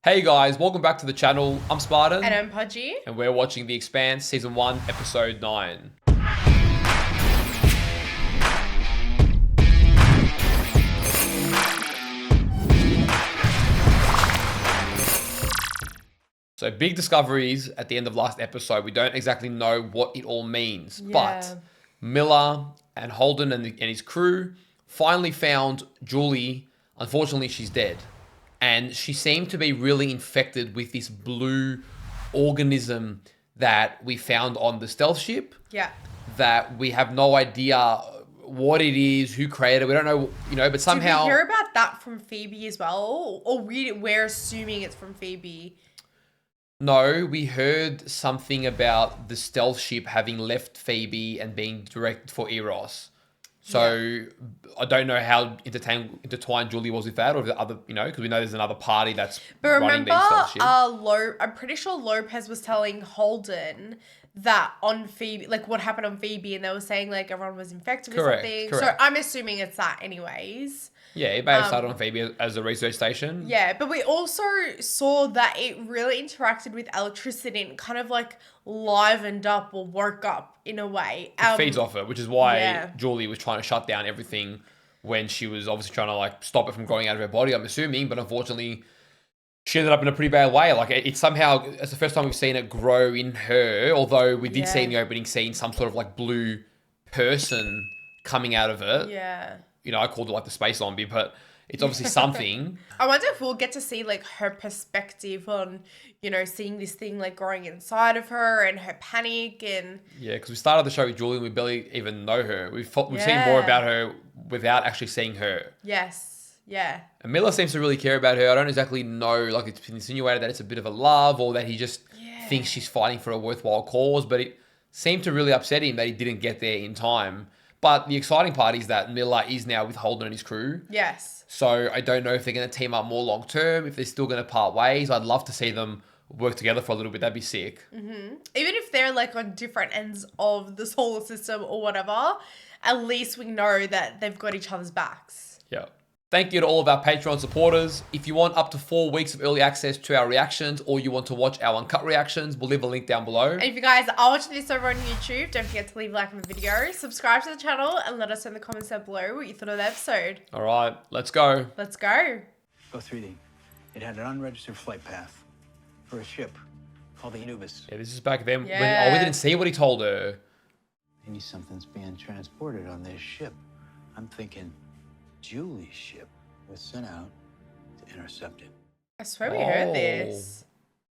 Hey guys, welcome back to the channel. I'm Spartan. And I'm Pudgey. And we're watching The Expanse Season 1, Episode 9. So big discoveries at the end of last episode. We don't exactly know what it all means. Yeah. But Miller and Holden and his crew finally found Julie. Unfortunately, she's dead. And she seemed to be really infected with this blue organism that we found on the stealth ship. Yeah. That we have no idea what it is, who created it. We don't know, but somehow... Did we hear about that from Phoebe as well? Or we're assuming it's from Phoebe? No, we heard something about the stealth ship having left Phoebe and being directed for Eros. So yeah. I don't know how intertwined Julie was with that, or the other, because we know there's another party that's running these stealth ships. I'm pretty sure Lopez was telling Holden that on Phoebe, like what happened on Phoebe, and they were saying like everyone was infected with something. Correct. So I'm assuming it's that anyways. Yeah, it may have started on Phoebe as a research station. Yeah, but we also saw that it really interacted with electricity and kind of like livened up or woke up in a way. It feeds off it, which is why Julie was trying to shut down everything when she was obviously trying to like stop it from going out of her body, I'm assuming. But unfortunately, she ended up in a pretty bad way. Like it's the first time we've seen it grow in her, although we did see in the opening scene some sort of like blue person coming out of it. Yeah. I called it like the space zombie, but it's obviously something. I wonder if we'll get to see like her perspective on, seeing this thing like growing inside of her and her panic and... Yeah, because we started the show with Julie and we barely even know her. We've seen more about her without actually seeing her. Yes, yeah. And Miller seems to really care about her. I don't exactly know, like it's been insinuated that it's a bit of a love or that he just thinks she's fighting for a worthwhile cause, but it seemed to really upset him that he didn't get there in time. But the exciting part is that Miller is now with Holden and his crew. Yes. So I don't know if they're going to team up more long term, if they're still going to part ways. I'd love to see them work together for a little bit. That'd be sick. Mm-hmm. Even if they're like on different ends of the solar system or whatever, at least we know that they've got each other's backs. Yeah. Thank you to all of our Patreon supporters. If you want up to 4 weeks of early access to our reactions or you want to watch our uncut reactions, we'll leave a link down below. And if you guys are watching this over on YouTube, don't forget to leave a like on the video, subscribe to the channel, and let us know in the comments down below what you thought of the episode. All right, let's go. Let's go. Go 3D. It had an unregistered flight path for a ship called the Anubis. Yeah, this is back then. When, we didn't see what he told her. Maybe something's being transported on this ship. I'm thinking Julie's ship was sent out to intercept it. I swear we heard this.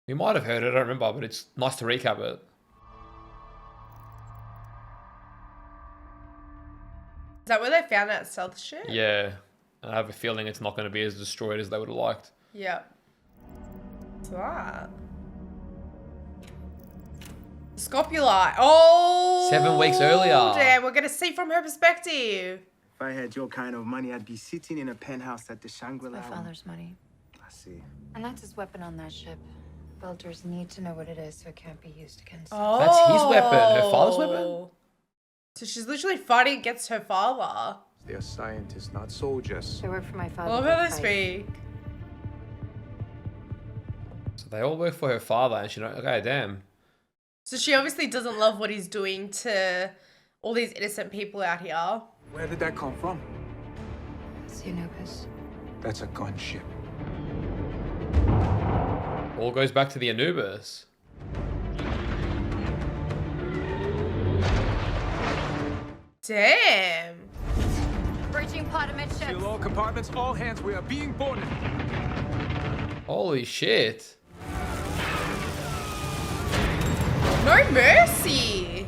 We might have heard it, I don't remember, but it's nice to recap it. Is that where they found that stealth ship? Yeah. I have a feeling it's not going to be as destroyed as they would have liked. Yeah. What's that? Scopula. Oh! 7 weeks earlier. Damn, we're going to see from her perspective. If I had your kind of money, I'd be sitting in a penthouse at the Shangri-La. My father's money. I see. And that's his weapon on that ship. Builders need to know what it is so it can't be used against them. Oh. That's his weapon. Her father's weapon? So she's literally fighting against her father. They are scientists, not soldiers. They work for my father. I love how they speak. So they all work for her father and she don't... Okay, damn. So she obviously doesn't love what he's doing to all these innocent people out here. Where did that come from? It's the Anubis. That's a gunship. All goes back to the Anubis. Damn. Breaching pod amidships. Seal all compartments, all hands, we are being boarded. Holy shit. No mercy.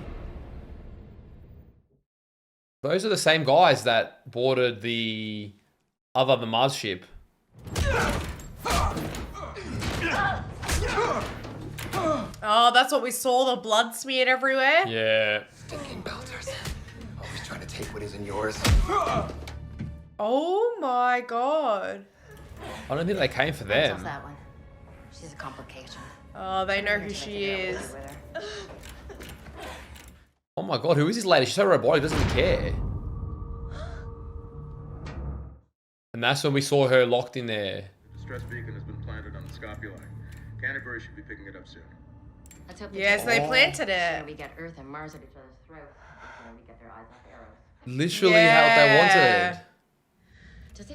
Those are the same guys that boarded the Mars ship. Oh, that's what we saw, the blood smeared everywhere? Yeah. Stinking belters. Always trying to take what isn't yours. Oh my god. I don't think they came for them. That one. She's a complication. Oh, they know who she is. Oh my god, who is this lady? She's so robotic, doesn't even care. And that's when we saw her locked in there. Distress beacon has been planted on the scopuli. Canterbury should be picking it up soon. Let's hope they planted it. We get Earth and Mars at each other's throats. We get their eyes off arrows. Literally how they wanted.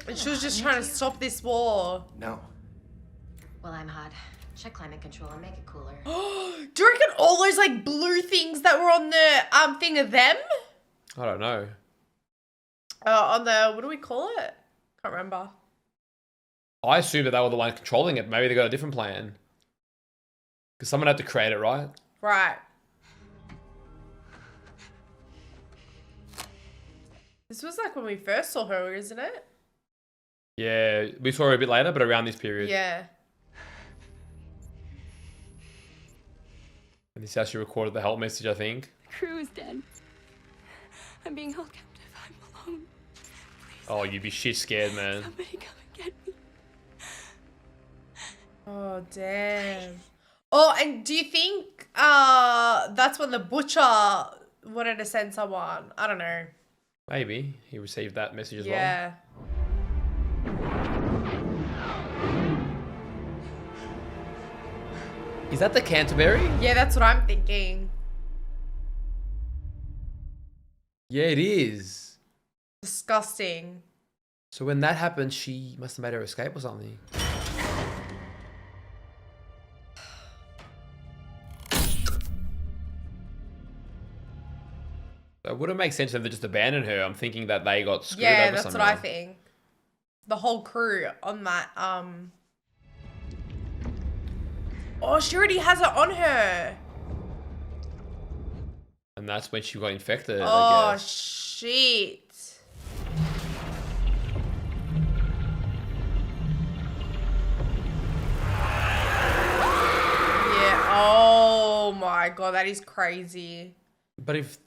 And she was just trying to stop this war. No. Well, I'm hot. Check climate control and make it cooler. Do you reckon all those like blue things that were on the thing are them? I don't know. On the, what do we call it? Can't remember. I assumed that they were the one controlling it. Maybe they got a different plan. Because someone had to create it, right? Right. This was like when we first saw her, isn't it? Yeah, we saw her a bit later, but around this period. Yeah. And this is how she recorded the help message, I think. The crew is dead. I'm being held captive. I'm alone. Please. Oh, you'd be shit scared, man. Somebody come and get me. Oh, damn. Oh, and do you think that's when the butcher wanted to send someone? I don't know. Maybe. He received that message as well. Yeah. Is that the Canterbury? Yeah, that's what I'm thinking. Yeah, it is. Disgusting. So when that happened, she must have made her escape or something. So it wouldn't make sense for them to just abandon her. I'm thinking that they got screwed over Yeah, that's somehow. what I think. The whole crew on that, Oh, she already has it on her. And that's when she got infected, Oh, I guess. shit. Yeah, oh my god, that is crazy. But if...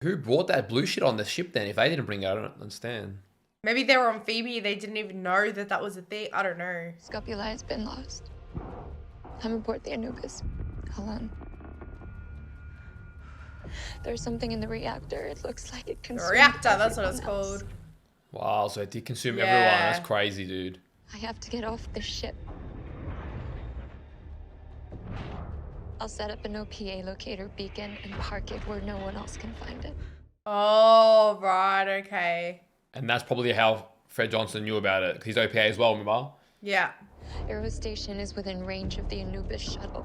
Who brought that blue shit on the ship then? If they didn't bring it, I don't understand. Maybe they were on Phoebe, they didn't even know that that was a thing. I don't know. Scopuli has been lost. I'm aboard the Anubis, alone. There's something in the reactor. It looks like it consumed Reactor, that's what it's everyone else. called. Wow, so it did consume Yeah. everyone. That's crazy, dude. I have to get off the ship. I'll set up an OPA locator beacon and park it where no one else can find it. Oh, right, okay. And that's probably how Fred Johnson knew about it. 'Cause he's OPA as well, remember? Yeah. Aero Station is within range of the Anubis shuttle.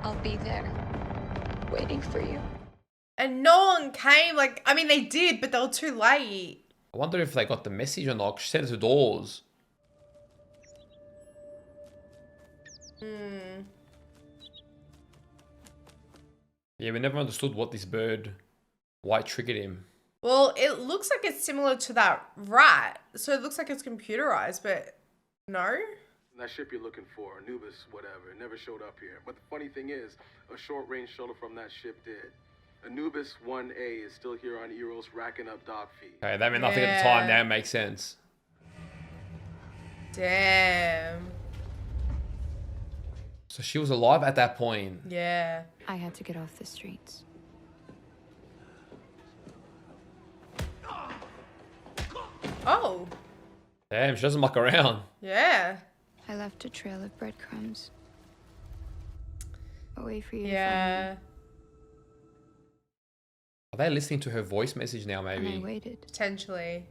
I'll be there, waiting for you. And no one came, like, I mean, they did, but they were too late. I wonder if they got the message or not. She said it to Dawes. Yeah, we never understood what this bird, why it triggered him. Well, it looks like it's similar to that rat. So it looks like it's computerized, but no? That ship you're looking for, Anubis, whatever, it never showed up here. But the funny thing is, a short-range shuttle from that ship did. Anubis 1A is still here on Eros racking up dock fees. Okay, that meant nothing at the time. Now it makes sense. Damn. So she was alive at that point. Yeah. I had to get off the streets. Oh. Damn, she doesn't muck around. Yeah. I left a trail of breadcrumbs. A way for you to Yeah. find me. Are they listening to her voice message now, And I maybe? waited. Potentially.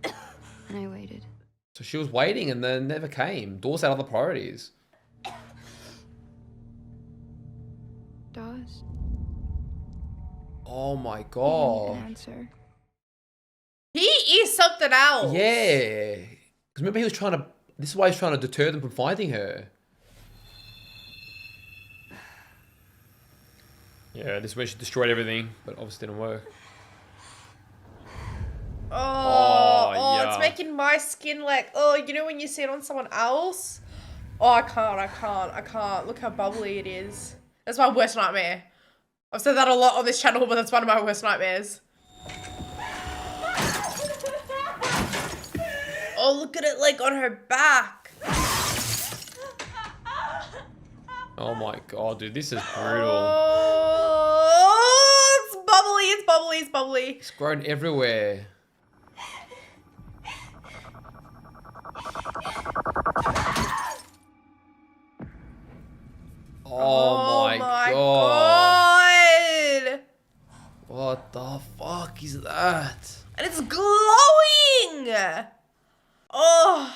And I waited. So she was waiting and then never came. Dawes had other priorities. Dawes? Oh my You didn't god. answer. He is something else. Yeah. Because remember he was trying to... This is why he's trying to deter them from finding her. Yeah, this is where she destroyed everything, but obviously didn't work. Oh, it's yeah. making my skin like, oh, you know when you see it on someone else? Oh, I can't. Look how bubbly it is. That's my worst nightmare. I've said that a lot on this channel, but that's one of my worst nightmares. Oh, look at it like on her back. Oh my god, dude, this is brutal. Oh, it's bubbly. It's bubbly. It's bubbly. It's grown everywhere. Oh my god. What the fuck is that? And it's glowing. Oh.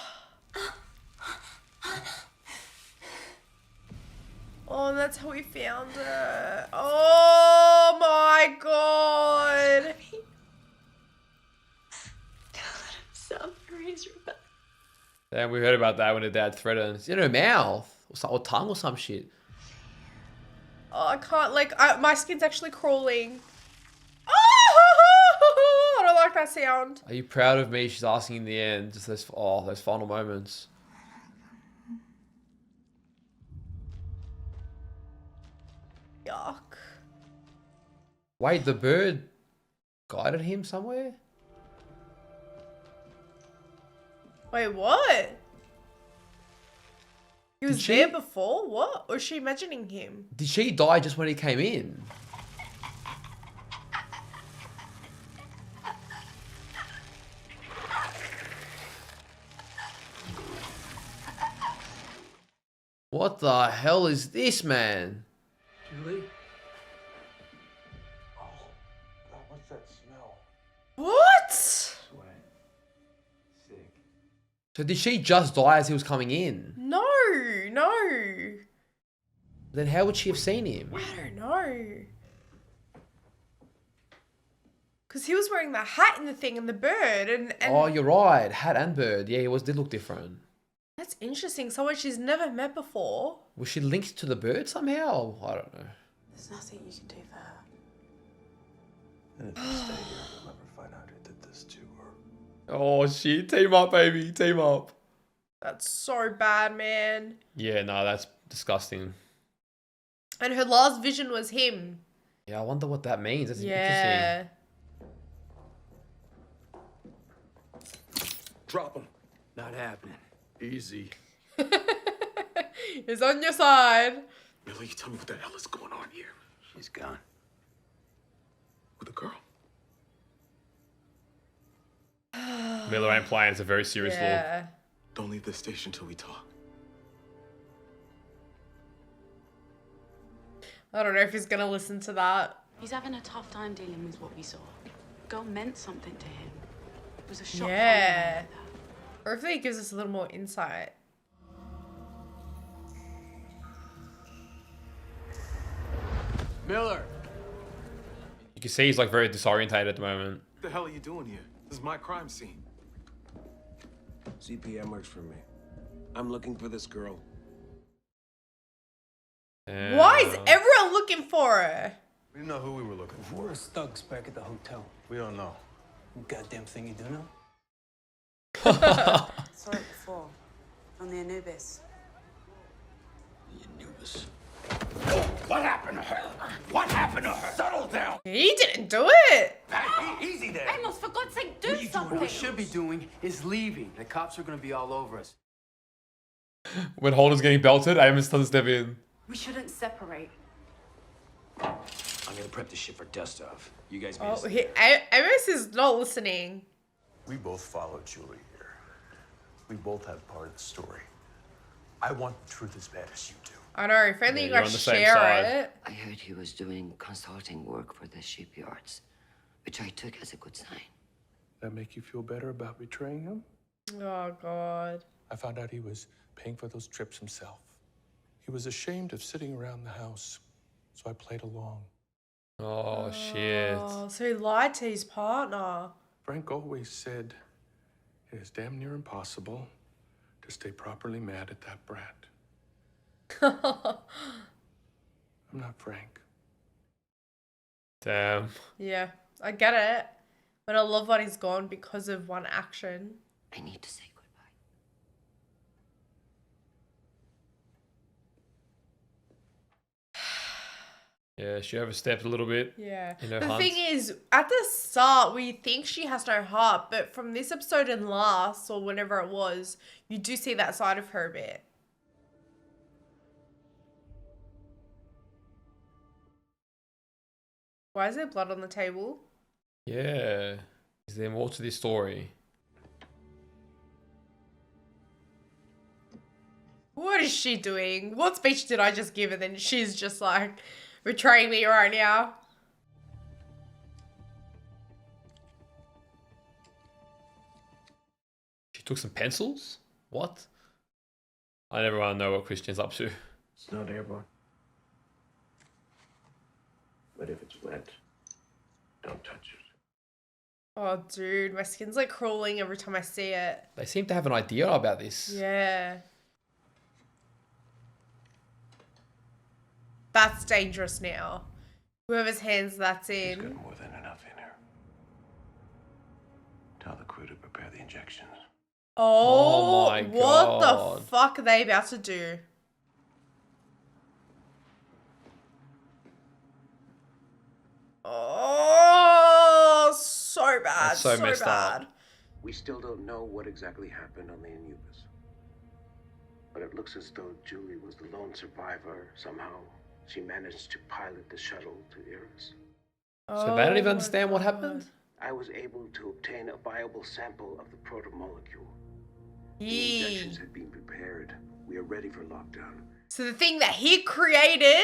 Oh, that's how we found her. Oh my god. Damn, we heard about that when her dad threatens. In her mouth. Or tongue or some shit. Oh, I can't, like, my skin's actually crawling. Oh, I don't like that sound. Are you proud of me? She's asking in the end. Just those final moments. Yuck. Wait, the bird guided him somewhere? Wait, what? He was there before? What? Or is she imagining him? Did she die just when he came in? What the hell is this, man? Julie? Oh, God, what's that smell? What? Sweat. Sick. So did she just die as he was coming in? No, no. Then how would she have seen him? I don't know. Because he was wearing the hat and the thing and the bird and Oh, you're right. Hat and bird. Yeah, did look different. That's interesting. Someone she's never met before. Was she linked to the bird somehow? I don't know. There's nothing you can do for her. And if you stay here, we'll never find out who did this to her. Oh shit, team up, baby, team up. That's so bad, man. Yeah, no, that's disgusting. And her last vision was him. Yeah, I wonder what that means. That's Yeah. interesting. Drop him. Not happening. Easy. He's on your side. Millie, tell me what the hell is going on here. She's gone. With the girl. Miller ain't playing. It's a very serious Yeah. Don't leave the station till we talk. I don't know if he's gonna listen to that. He's having a tough time dealing with what we saw. The girl meant something to him. It was a shock. Yeah. Or if he gives us a little more insight. Miller! You can see he's like very disorientated at the moment. What the hell are you doing here? This is my crime scene. CPM works for me. I'm looking for this girl. Why is everyone looking for her? We didn't know who we were looking for. We're thugs back at the hotel. We don't know. Goddamn thing you do know? Saw it before. On the Anubis. The Anubis. What happened to her? What happened to her? Settle down. He didn't do it. Easy there. Amos, for God's sake, do What something. we should be doing is leaving. The cops are gonna be all over us. When Holden's getting belted, Amos doesn't step in. We shouldn't separate. I'm gonna prep the ship for dust-off. You guys Oh, be Amos is not listening. We both followed Julie here. We both have part of the story. I want the truth as bad as you do. I know, if only Yeah, you you're guys on the same share side. it. I heard he was doing consulting work for the shipyards, which I took as a good sign. That make you feel better about betraying him? Oh, God. I found out he was paying for those trips himself. He was ashamed of sitting around the house, so I played along. Oh shit. Oh, so he lied to his partner. Frank always said it is damn near impossible to stay properly mad at that brat. I'm not Frank. Damn. Yeah, I get it. But a loved one is gone because of one action. I need to say goodbye. Yeah, she overstepped a little bit. Yeah. In her The hunt. thing is, at the start, we think she has no heart, but from this episode and last, or whenever it was, you do see that side of her a bit. Why is there blood on the table? Yeah. Is there more to this story? What is she doing? What speech did I just give her? Then she's just like betraying me right now. She took some pencils? What? I never want to know what Christian's up to. It's not airborne. But if it's wet, don't touch it. Oh, dude, my skin's like crawling every time I see it. They seem to have an idea about this. Yeah. That's dangerous now. Whoever's hands that's She's in. got more than enough in her. Tell the crew to prepare the injections. Oh, my what God. the fuck are they about to do? Oh, so bad. That's so messed up. bad. We still don't know what exactly happened on the Anubis. But it looks as though Julie was the lone survivor. Somehow, she managed to pilot the shuttle to Eris. So they don't even my understand what God. happened? I was able to obtain a viable sample of the protomolecule. The Yee. injections have been prepared. We are ready for lockdown. So the thing that he created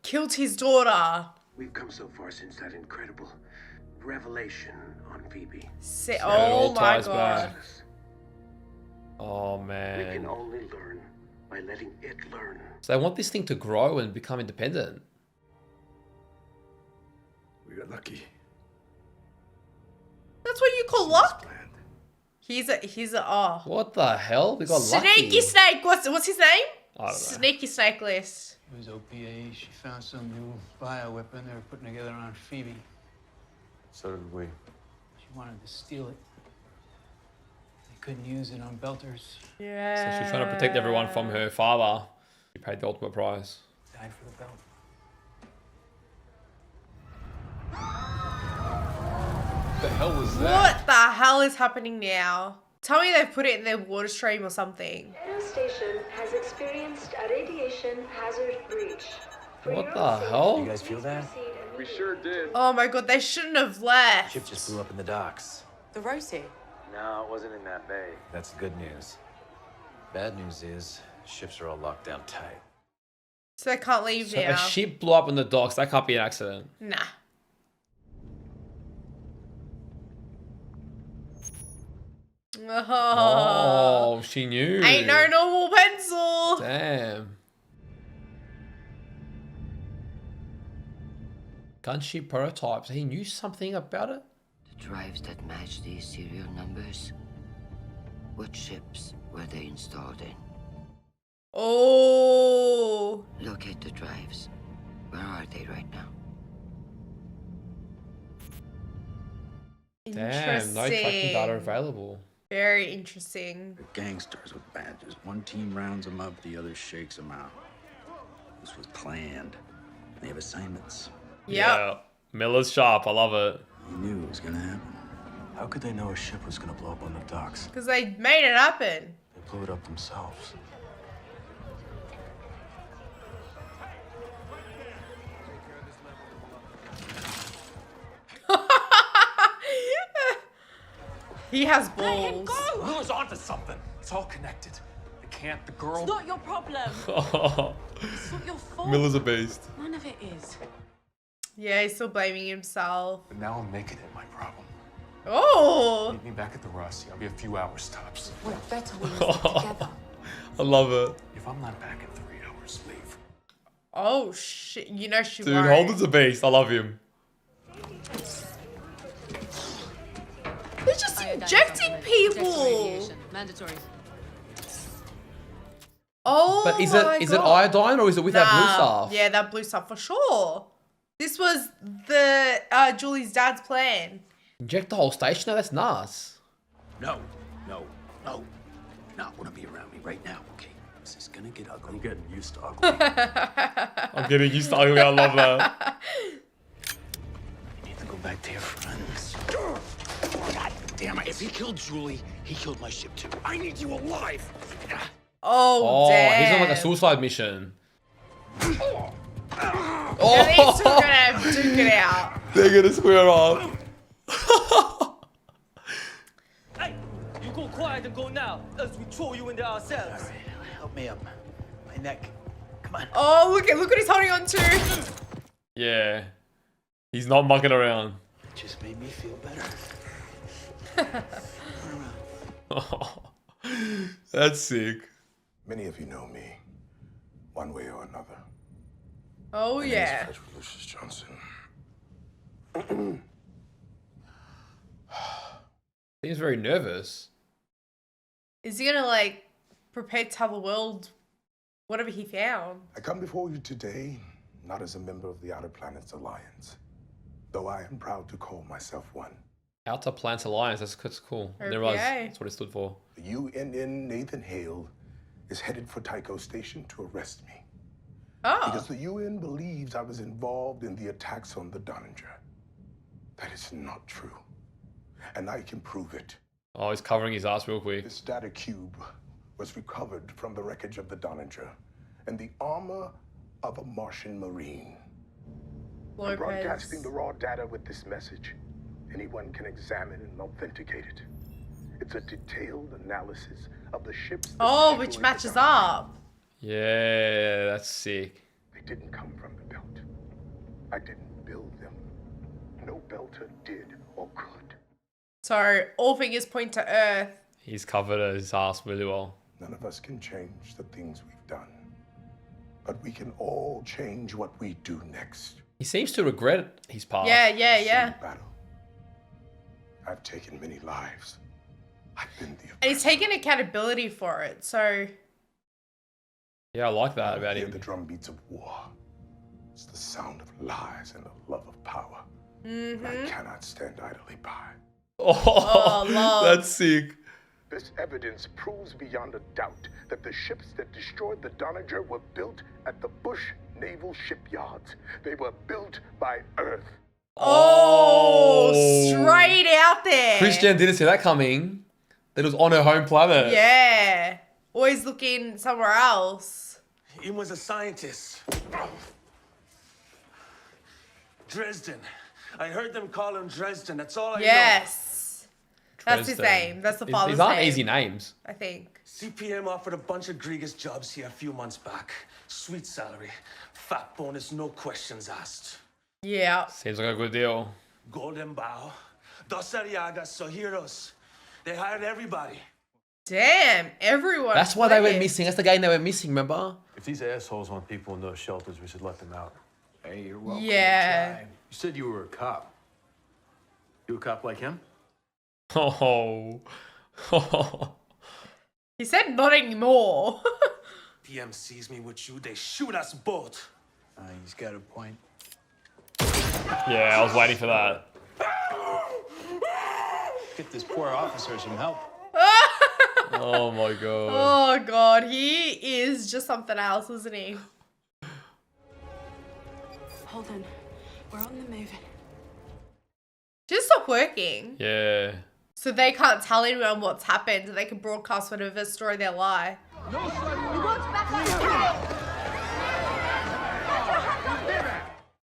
killed his daughter. We've come so far since that incredible revelation on Phoebe. it Oh all my ties God. back. Oh, We can man. only learn by letting it learn. So they want this thing to grow and become independent. We got lucky. That's what you call luck? He's a oh. What the hell? We got Sneaky lucky. snake. What's his name? I don't know. Sneaky snake list. It was OPA. She found some new bioweapon they were putting together on Phoebe. So did we. She wanted to steal it. They couldn't use it on Belters. Yeah. So she's trying to protect everyone from her father. She paid the ultimate price. Died for the belt. What the hell was that? What the hell is happening now? Tell me they've put it in their water stream or something. Station has experienced a radiation hazard breach. What the hell? You guys feel that? We sure did. Oh my God, they shouldn't have left. Ship just blew up in the docks. The Rosie. No, it wasn't in that bay. That's good news. Bad news is, ships are all locked down tight. So they can't leave So now. a ship blew up in the docks. That can't be an accident. Nah. Oh, she knew. Ain't no normal pencil. Damn. Gunship prototypes. He knew something about it. The drives that match these serial numbers. What ships were they installed in? Oh. Locate the drives. Where are they right now? Damn, no tracking data available. Very interesting. They're gangsters with badges. One team rounds them up, the other shakes them out. This was planned. They have assignments. Yep. Yeah. Miller's sharp. I love it. He knew it was gonna happen. How could they know a ship was gonna blow up on the docks? Because they made it happen. They blew it up themselves. He has balls. Miller's onto something. It's all connected. I can't. The girl. It's not your problem. It's not your fault. Miller's a beast. None of it is. Yeah, he's still blaming himself. But now I'm making it my problem. Oh. Meet me back at the Rossi. I'll be a few hours tops. We're better when we're together. I love it. If I'm not back in 3 hours, leave. Oh shit! You know she Dude, won't. Holden's a beast. I love him. They're just injecting people. Mandatory. Oh But is my it God. iodine or is it with that blue stuff? Yeah, that blue stuff for sure. This was the Julie's dad's plan. Inject the whole station? No, that's nuts. No, no, no. Not wanna be around me right now, okay? This is gonna get ugly. I'm getting used to ugly. I'm getting used to ugly. I love that. You need to go back to your friends. God damn it. If he killed Julie, he killed my ship too. I need you alive. Oh, damn. He's on like a suicide mission. Now these two are gonna duke it out. They're gonna square off. Hey, you go quiet and go now, else we throw you in there ourselves. Help me up. My neck. Come on. Oh, look what he's holding on to. Yeah. He's not mucking around. It just made me feel better. That's sick. Many of you know me, one way or another. Oh, My name is yeah. Frederick Lucius Johnson. He's very nervous. Is he gonna, like, prepare to tell the world whatever he found? I come before you today, not as a member of the Outer Planets Alliance, though I am proud to call myself one. Outer Planets Alliance, that's cool. I didn't realize that's what it stood for. The UNN Nathan Hale is headed for Tycho Station to arrest me. Oh. Because the UN believes I was involved in the attacks on the Donninger. That is not true. And I can prove it. Oh, he's covering his ass real quick. This data cube was recovered from the wreckage of the Donninger and the armor of a Martian Marine. I'm broadcasting the raw data with this message. Anyone can examine and authenticate it. It's a detailed analysis of the ships. Oh, which matches up. Yeah, that's sick. They didn't come from the belt. I didn't build them. No belter did or could. So, all fingers point to Earth. He's covered his ass really well. None of us can change the things we've done. But we can all change what we do next. He seems to regret his past. Yeah. Battle. I've taken many lives. I've been the... And he's taking accountability for it, so... Yeah, I like that about him. The drum beats of war. It's the sound of lies and the love of power. And I cannot stand idly by. Oh, love. That's sick. This evidence proves beyond a doubt that the ships that destroyed the Donninger were built at the Bush Naval Shipyards. They were built by Earth. Oh, straight out there. Christian didn't see that coming. That was on her home planet. Yeah. Always looking somewhere else. He was a scientist. Dresden. I heard them call him Dresden. That's all I know. Yes. That's his Dresden. name. That's the father's These aren't name. easy names. I think. CPM offered a bunch of Grigas jobs here a few months back. Sweet salary. Fat bonus, no questions asked. Yeah. Seems like a good deal. Golden Bow. Dos Ariagas, Sohiros. They hired everybody. Damn, everyone. That's why they went missing. That's the game they went missing, remember? If these assholes want people in those shelters, we should let them out. Hey, you're welcome. Yeah. You said you were a cop. You a cop like him? Oh. He said not anymore. PM sees me with you, they shoot us both. He's got a point. Yeah, I was waiting for that. Get this poor officer some help. Oh my god. Oh god, he is just something else, isn't he? Hold on. We're on the move. Just stop working. Yeah. So they can't tell anyone what's happened and they can broadcast whatever story they lie.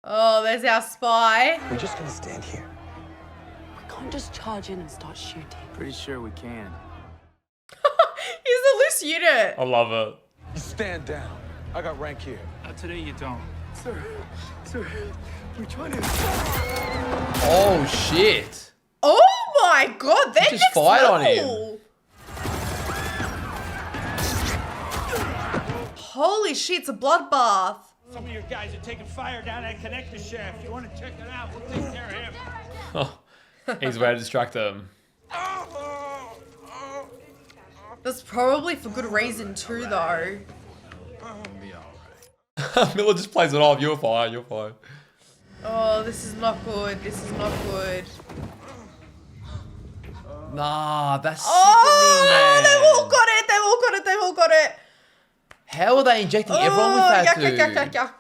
Oh, there's our spy. We're just gonna stand here. We can't just charge in and start shooting. Pretty sure we can. He's a loose unit. I love it. You stand down. I got rank here. Today you don't. Sir, we're trying to... Oh shit. Oh my god, they're just fired on him. level. Holy shit, it's a bloodbath. Some of your guys are taking fire down that connector shaft. If you want to check it out, we'll take care of him. Oh, he's way to distract them. That's probably for good reason too, though. Miller just plays it off. You're fine. You're fine. Oh, this is not good. This is not good. Nah, that's Oh, sickening, man. they've all got it. They've all got it. They've all got it. How are they injecting everyone with that, yuck, dude? yuck, yuck, yuck.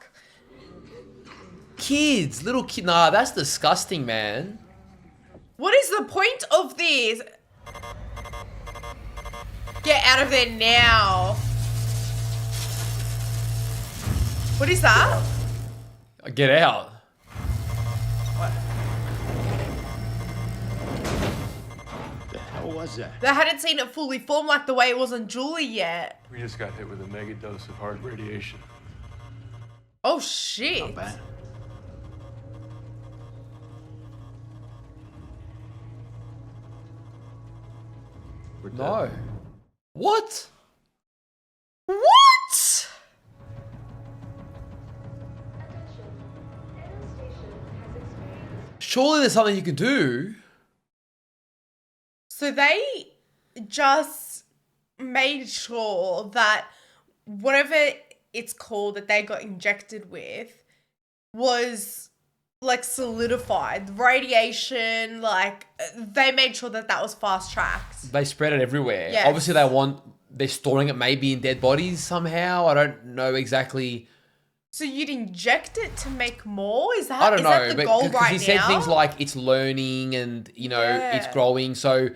Kids, little kid. Nah, that's disgusting, man. What is the point of this? Get out of there now. What is that? Get out. What? was that? They hadn't seen it fully formed like the way it was on Julie yet. We just got hit with a mega dose of hard radiation. Oh shit. Not bad. We're dead. No. What? What? Surely there's something you can do. So they just made sure that whatever it's called that they got injected with was like solidified. Radiation, like they made sure that that was fast tracked. They spread it everywhere. Yes. Obviously they're storing it maybe in dead bodies somehow. I don't know exactly. So you'd inject it to make more? Is that, I don't is know, that the but goal because right he said now? things like it's learning and, you know, it's growing. So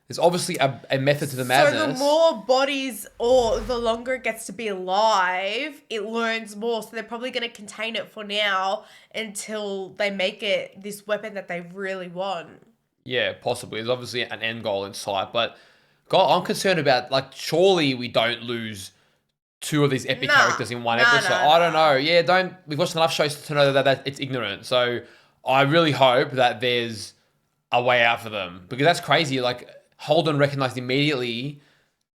there's obviously a method to the madness. So the more bodies or the longer it gets to be alive, it learns more. So they're probably going to contain it for now until they make it this weapon that they really want. Yeah, possibly. There's obviously an end goal in sight. But, God, I'm concerned about, like, surely we don't lose two of these epic characters in one episode. I don't know. Yeah, we've watched enough shows to know that it's ignorant. So I really hope that there's a way out for them. Because that's crazy. Like, Holden recognized immediately,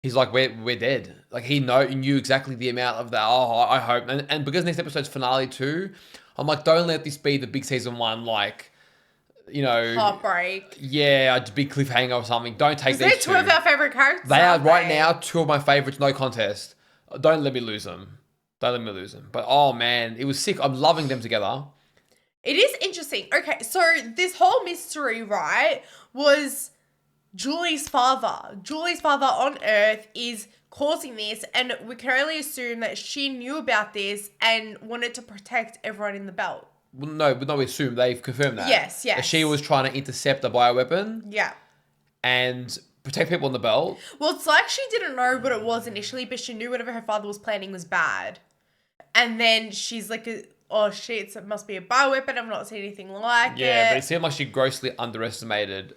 he's like, we're dead. Like, he knew exactly the amount of that. Oh, I hope. And because next episode's finale too, I'm like, don't let this be the big season one, like, you know. Heartbreak. Yeah, a big cliffhanger or something. Don't take these two. They're two of our favourite characters. They are right now two of my favorites, no contest. Don't let me lose them. Don't let me lose them. But, oh, man, it was sick. I'm loving them together. It is interesting. Okay, so this whole mystery, right, was Julie's father. Julie's father on Earth is causing this, and we can only assume that she knew about this and wanted to protect everyone in the belt. Well, no, but no, we assume they've confirmed that. Yes. That she was trying to intercept a bioweapon. Yeah. And protect people in the belt. Well, it's like she didn't know what it was initially, but she knew whatever her father was planning was bad. And then she's like, oh shit, it must be a bioweapon. I've not seen anything like it. Yeah, but it seemed like she grossly underestimated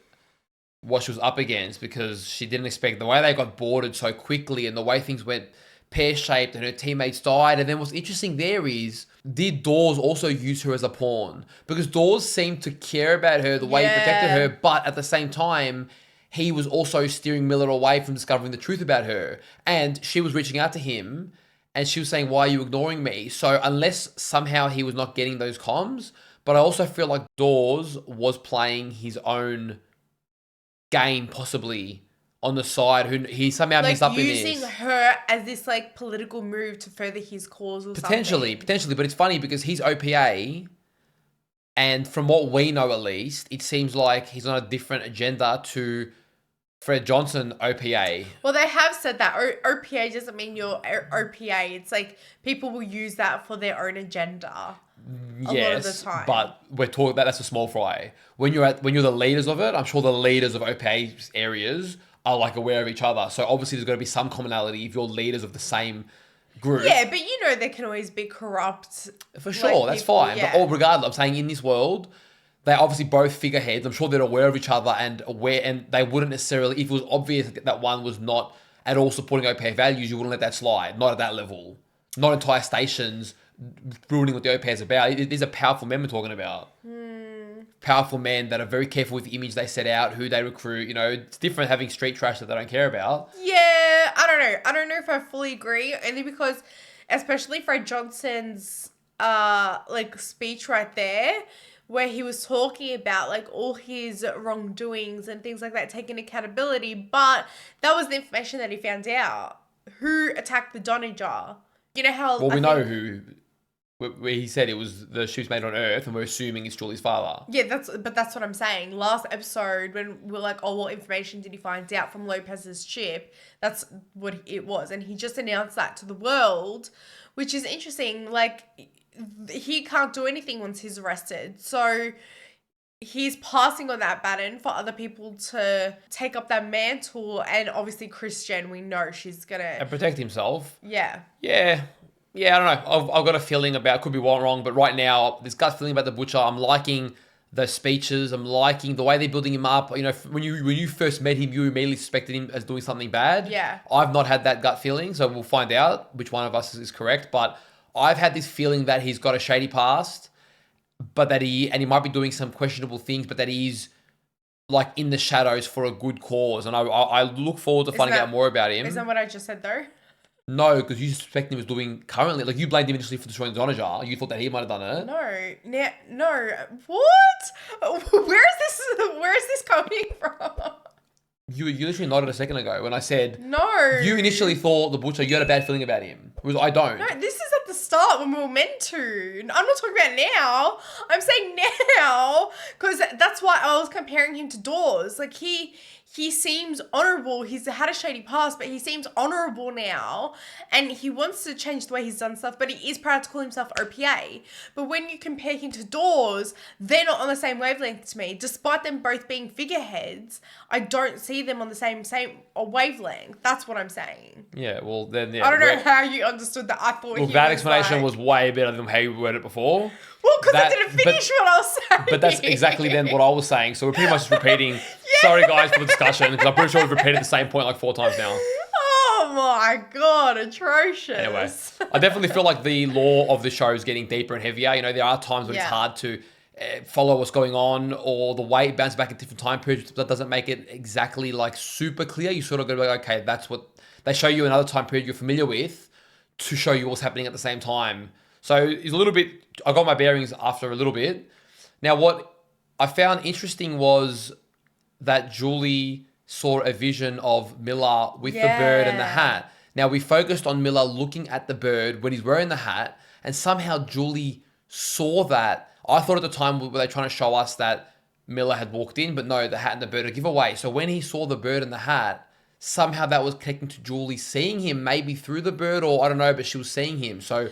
what she was up against because she didn't expect the way they got boarded so quickly and the way things went pear-shaped and her teammates died. And then what's interesting there is, did Dawes also use her as a pawn? Because Dawes seemed to care about her the way he protected her, but at the same time, he was also steering Miller away from discovering the truth about her. And she was reaching out to him and she was saying, why are you ignoring me? So unless somehow he was not getting those comms, but I also feel like Dawes was playing his own game possibly on the side. Who he somehow messed up in this. Using her as this like political move to further his cause or Potentially. But it's funny because he's OPA. And from what we know, at least, it seems like he's on a different agenda to Fred Johnson, OPA. Well, they have said that. OPA doesn't mean you're OPA. It's like people will use that for their own agenda. A lot of the time. But we're talking about that's a small fry. When you're the leaders of it, I'm sure the leaders of OPA areas are like aware of each other. So obviously there's got to be some commonality if you're leaders of the same group. Yeah, but you know there can always be corrupt. For sure, that's fine. Yeah. But regardless, I'm saying in this world, they're obviously both figureheads. I'm sure they're aware of each other and they wouldn't necessarily, if it was obvious that one was not at all supporting OPA values, you wouldn't let that slide. Not at that level. Not entire stations ruining what the OPA is about. These are powerful men we're talking about. Powerful men that are very careful with the image they set out, who they recruit. You know, it's different having street trash that they don't care about. Yeah, I don't know. I don't know if I fully agree, only because, especially Fred Johnson's like speech right there, where he was talking about like all his wrongdoings and things like that, taking accountability, but that was the information that he found out. Who attacked the Doninger? You know how... Well, we know who... Where he said it was the ship's made on Earth, and we're assuming it's Julie's father. Yeah, that's what I'm saying. Last episode, when we're like, oh, what information did he find out from Lopez's ship? That's what it was. And he just announced that to the world, which is interesting. Like, he can't do anything once he's arrested. So he's passing on that baton for other people to take up that mantle. And obviously Christian, we know she's going to... And protect himself. Yeah. Yeah, I don't know. I've got a feeling about, could be wrong, but right now, this gut feeling about the Butcher, I'm liking the speeches. I'm liking the way they're building him up. You know, when you first met him, you immediately suspected him as doing something bad. Yeah. I've not had that gut feeling, so we'll find out which one of us is correct. But I've had this feeling that he's got a shady past, but that he might be doing some questionable things, but that he's like in the shadows for a good cause. And I look forward to finding out more about him. Isn't that what I just said though? No, because you suspect him was doing currently, like you blamed him initially for destroying the Onager. You thought that he might have done it. No. What? Where is this coming from? You literally nodded a second ago when I said No. You initially thought the Butcher. You had a bad feeling about him. It was I don't. No, this is at the start when we were meant to. I'm not talking about now. I'm saying now because that's why I was comparing him to Dawes. Like he seems honourable. He's had a shady past, but he seems honourable now. And he wants to change the way he's done stuff, but he is proud to call himself OPA. But when you compare him to Dawes, they're not on the same wavelength to me. Despite them both being figureheads, I don't see them on the same wavelength. That's what I'm saying. Yeah, well then, yeah. I don't know how you understood that. I thought Look, that explanation was way better than how you worded it before. Well, because I didn't finish what I was saying. But that's exactly then what I was saying. So we're pretty much just repeating. Sorry, guys, for the discussion, because I'm pretty sure we've repeated the same point like 4 times now. Oh my god, atrocious. Anyway, I definitely feel like the lore of the show is getting deeper and heavier. You know, there are times when it's hard to follow what's going on, or the way it bounces back at different time periods that doesn't make it exactly like super clear. You sort of go like, okay, that's what they show you another time period you're familiar with to show you what's happening at the same time. So it's a little bit, I got my bearings after a little bit. Now, what I found interesting was that Julie saw a vision of Miller with the bird and the hat. Now, we focused on Miller looking at the bird when he's wearing the hat, and somehow Julie saw that. I thought at the time, were they trying to show us that Miller had walked in? But no, the hat and the bird are giveaway. So when he saw the bird and the hat, somehow that was connecting to Julie seeing him, maybe through the bird, or I don't know, but she was seeing him. So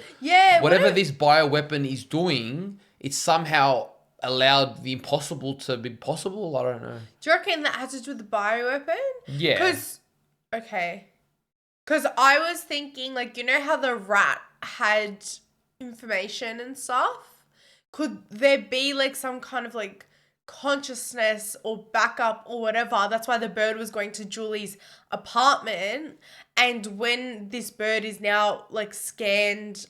whatever this bioweapon is doing, it somehow allowed the impossible to be possible. I don't know. Do you reckon that has to do with the bioweapon? Yeah. Because I was thinking, like, you know how the rat had information and stuff? Could there be like some kind of like consciousness or backup or whatever? That's why the bird was going to Julie's apartment. And when this bird is now like scanned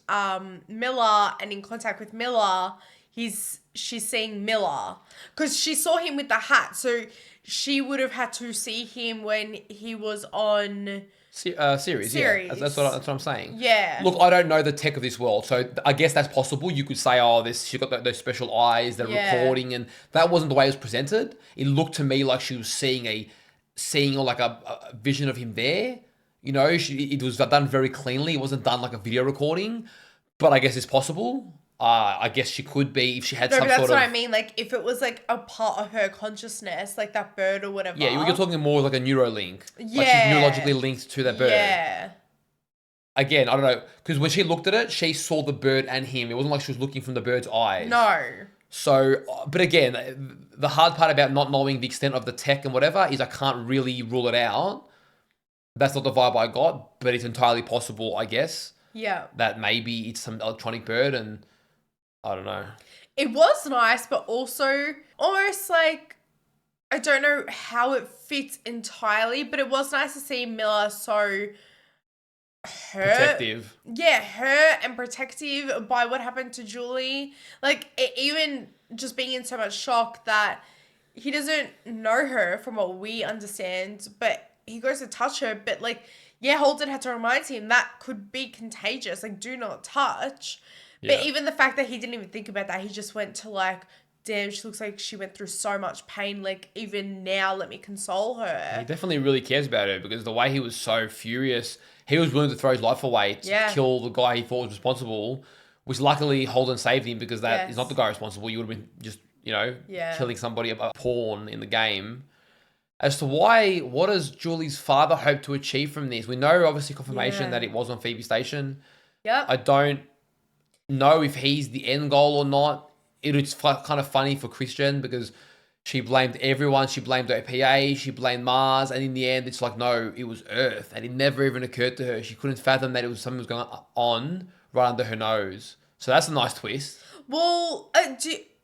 Miller and in contact with Miller, she's seeing Miller because she saw him with the hat. So she would have had to see him when he was on series. Yeah. That's what I'm saying. Yeah. Look, I don't know the tech of this world, so I guess that's possible. You could say, oh, she got those special eyes, they're recording, and that wasn't the way it was presented. It looked to me like she was seeing a vision of him there. You know, it was done very cleanly. It wasn't done like a video recording, but I guess it's possible. I guess she could be if she had some sort of... that's what I mean. Like, if it was, like, a part of her consciousness, like that bird or whatever. Yeah, you're talking more like a neurolink. Yeah. Like, she's neurologically linked to that bird. Yeah. Again, I don't know. Because when she looked at it, she saw the bird and him. It wasn't like she was looking from the bird's eyes. No. So, but again, the hard part about not knowing the extent of the tech and whatever is I can't really rule it out. That's not the vibe I got, but it's entirely possible, I guess. Yeah. That maybe it's some electronic bird and... I don't know. It was nice, but also almost like, I don't know how it fits entirely, but it was nice to see Miller so hurt. Protective. Yeah, hurt and protective by what happened to Julie. Like, even just being in so much shock that he doesn't know her from what we understand, but he goes to touch her, but like, yeah, Holden had to remind him that could be contagious. Like, do not touch. But even the fact that he didn't even think about that, he just went to like, damn, she looks like she went through so much pain. Like, even now, let me console her. He definitely really cares about her because the way he was so furious, he was willing to throw his life away to kill the guy he thought was responsible, which luckily Holden saved him because that is not the guy responsible. You would have been just, killing somebody, a pawn in the game. As to why, what does Julie's father hope to achieve from this? We know, obviously, confirmation that it was on Phoebe Station. Yep. I don't know if he's the end goal or not. It's kind of funny for Christian because she blamed everyone. She blamed OPA, she blamed Mars, and in the end, it's like, no, it was Earth, and it never even occurred to her. She couldn't fathom that it was something was going on right under her nose. So that's a nice twist. Well,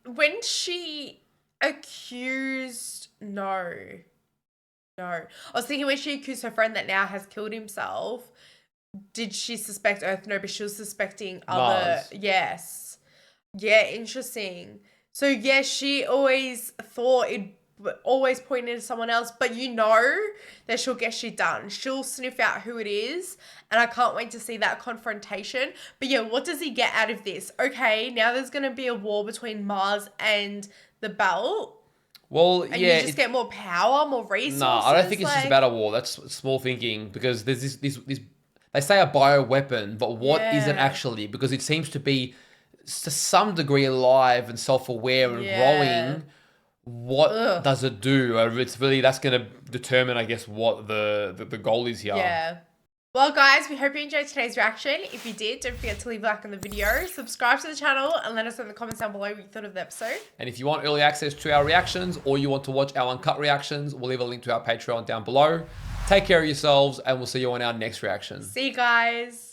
when she accused. No. I was thinking when she accused her friend that now has killed himself, did she suspect Earth? No, but she was suspecting other. Mars. Yes. Yeah, interesting. So, yeah, she always thought it always pointed to someone else, but you know that she'll get shit done. She'll sniff out who it is, and I can't wait to see that confrontation. But yeah, what does he get out of this? Okay, now there's going to be a war between Mars and the Belt. Well, and yeah. you just get more power, more resources. No, I don't think it's just about a war. That's small thinking, because there's this they say a bioweapon, but what is it actually? Because it seems to be to some degree alive and self-aware and growing. What does it do? It's really, that's going to determine, I guess, what the goal is here. Yeah. Well, guys, we hope you enjoyed today's reaction. If you did, don't forget to leave a like on the video, subscribe to the channel, and let us know in the comments down below what you thought of the episode. And if you want early access to our reactions, or you want to watch our uncut reactions, we'll leave a link to our Patreon down below. Take care of yourselves, and we'll see you on our next reaction. See you guys.